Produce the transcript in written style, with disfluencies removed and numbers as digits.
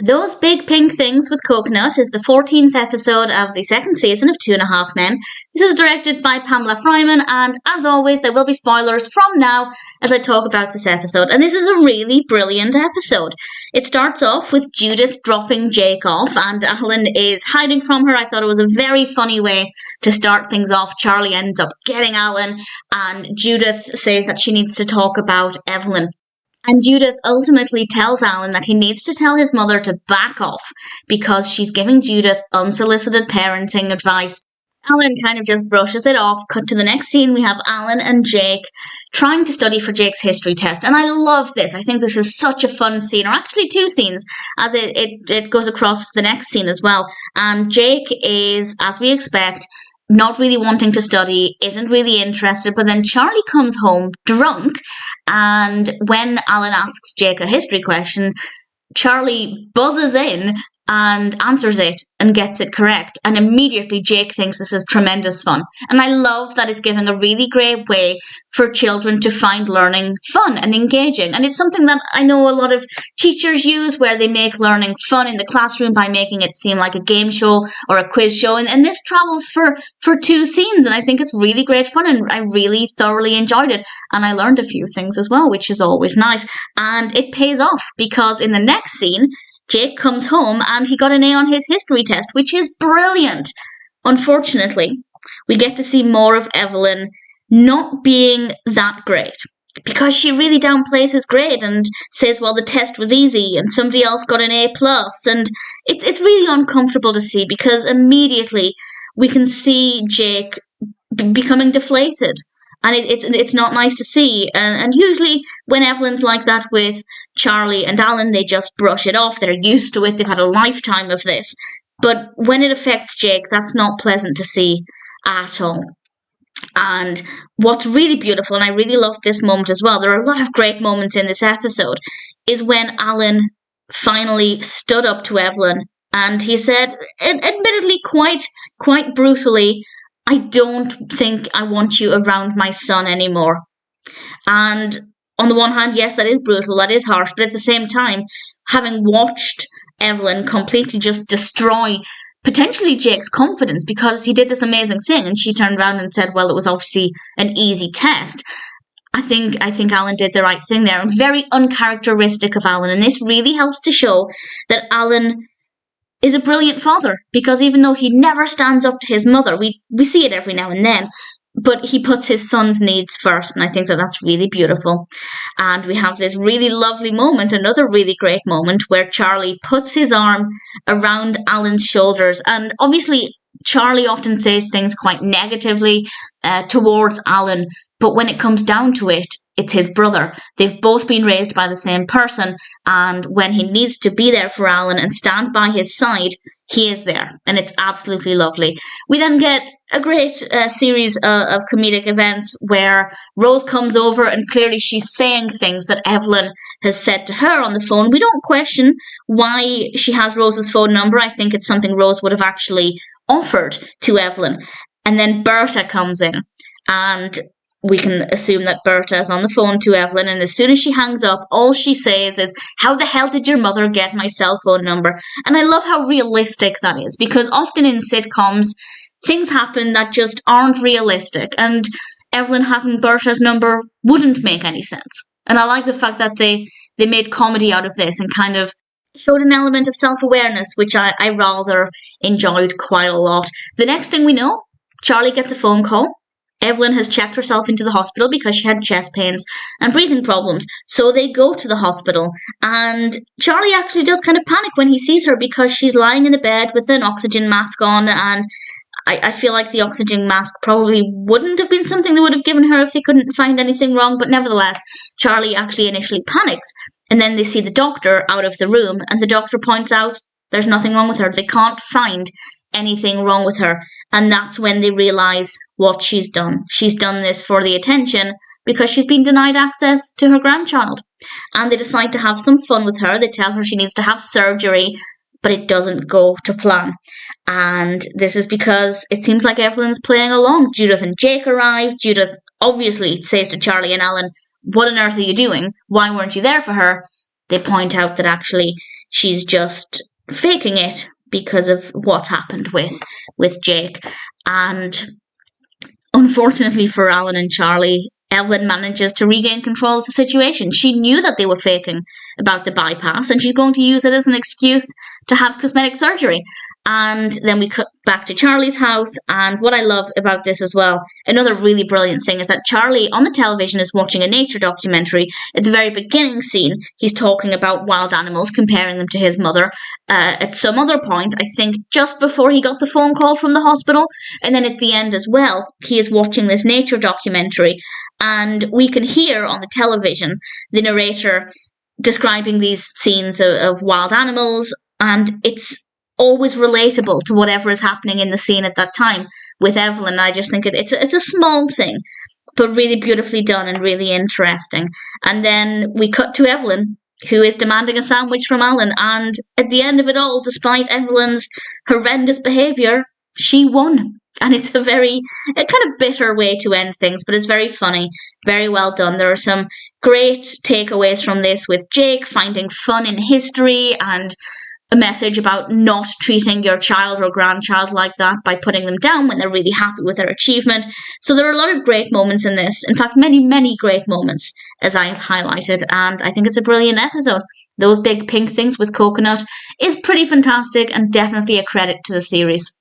Those Big Pink Things with Coconut is the 14th episode of the second season of 2.5 Men. This is directed by Pamela Fryman, and as always, there will be spoilers from now as I talk about this episode. And this is a really brilliant episode. It starts off with Judith dropping Jake off, and Alan is hiding from her. I thought it was a very funny way to start things off. Charlie ends up getting Alan, and Judith says that she needs to talk about Evelyn. And Judith ultimately tells Alan that he needs to tell his mother to back off because she's giving Judith unsolicited parenting advice. Alan kind of just brushes it off. Cut to the next scene, we have Alan and Jake trying to study for Jake's history test. And I love this. I think this is such a fun scene, or actually two scenes, as it goes across the next scene as well. And Jake is, as we expect, not really wanting to study, isn't really interested, but then Charlie comes home drunk, and when Alan asks Jake a history question, Charlie buzzes in and answers it and gets it correct, and immediately Jake thinks this is tremendous fun. And I love that it's giving a really great way for children to find learning fun and engaging. And it's something that I know a lot of teachers use, where they make learning fun in the classroom by making it seem like a game show or a quiz show, and this travels for two scenes, and I think it's really great fun, and I really thoroughly enjoyed it, and I learned a few things as well, which is always nice. And it pays off, because in the next scene, Jake comes home and he got an A on his history test, which is brilliant. Unfortunately, we get to see more of Evelyn not being that great, because she really downplays his grade and says, well, the test was easy and somebody else got an A+. And it's really uncomfortable to see, because immediately we can see Jake becoming deflated. And it's not nice to see. And usually when Evelyn's like that with Charlie and Alan, they just brush it off. They're used to it. They've had a lifetime of this. But when it affects Jake, that's not pleasant to see at all. And what's really beautiful, and I really love this moment as well, there are a lot of great moments in this episode, is when Alan finally stood up to Evelyn and he said, admittedly quite brutally, I don't think I want you around my son anymore. And on the one hand, yes, that is brutal, that is harsh, but at the same time, having watched Evelyn completely just destroy potentially Jake's confidence, because he did this amazing thing and she turned around and said, well, it was obviously an easy test. I think Alan did the right thing there, and very uncharacteristic of Alan. And this really helps to show that Alan is a brilliant father, because even though he never stands up to his mother, we see it every now and then, but he puts his son's needs first, and I think that's really beautiful. And we have this really lovely moment, another really great moment, where Charlie puts his arm around Alan's shoulders, and obviously Charlie often says things quite negatively towards Alan, but when it comes down to it, it's his brother. They've both been raised by the same person, and when he needs to be there for Alan and stand by his side, he is there, and it's absolutely lovely. We then get a great series of comedic events where Rose comes over, and clearly she's saying things that Evelyn has said to her on the phone. We don't question why she has Rose's phone number. I think it's something Rose would have actually offered to Evelyn. And then Berta comes in, and we can assume that Berta is on the phone to Evelyn, and as soon as she hangs up, all she says is, how the hell did your mother get my cell phone number? And I love how realistic that is, because often in sitcoms, things happen that just aren't realistic, and Evelyn having Berta's number wouldn't make any sense. And I like the fact that they made comedy out of this and kind of showed an element of self-awareness, which I rather enjoyed quite a lot. The next thing we know, Charlie gets a phone call. Evelyn has checked herself into the hospital because she had chest pains and breathing problems. So they go to the hospital, and Charlie actually does kind of panic when he sees her, because she's lying in the bed with an oxygen mask on, and I feel like the oxygen mask probably wouldn't have been something they would have given her if they couldn't find anything wrong, but nevertheless, Charlie actually initially panics, and then they see the doctor out of the room, and the doctor points out there's nothing wrong with her. They can't find anything wrong with her, and that's when they realise what she's done. She's done this for the attention because she's been denied access to her grandchild, and they decide to have some fun with her. They tell her she needs to have surgery, but it doesn't go to plan, and this is because it seems like Evelyn's playing along. Judith and Jake arrive. Judith obviously says to Charlie and Alan, what on earth are you doing? Why weren't you there for her? They point out that actually she's just faking it because of what's happened with Jake. And unfortunately for Alan and Charlie, Evelyn manages to regain control of the situation. She knew that they were faking about the bypass, and she's going to use it as an excuse to have cosmetic surgery. And then we cut back to Charlie's house, and what I love about this as well, another really brilliant thing, is that Charlie on the television is watching a nature documentary. At the very beginning scene, he's talking about wild animals, comparing them to his mother. At some other point, I think just before he got the phone call from the hospital, and then at the end as well, he is watching this nature documentary, and we can hear on the television the narrator describing these scenes of wild animals, and it's always relatable to whatever is happening in the scene at that time with Evelyn. I just think it's a small thing, but really beautifully done and really interesting. And then we cut to Evelyn, who is demanding a sandwich from Alan, and at the end of it all, despite Evelyn's horrendous behaviour, she won. And it's a kind of bitter way to end things, but it's very funny, very well done. There are some great takeaways from this, with Jake finding fun in history and a message about not treating your child or grandchild like that by putting them down when they're really happy with their achievement. So there are a lot of great moments in this. In fact, many, many great moments, as I have highlighted, and I think it's a brilliant episode. Those big pink things with coconut is pretty fantastic and definitely a credit to the series.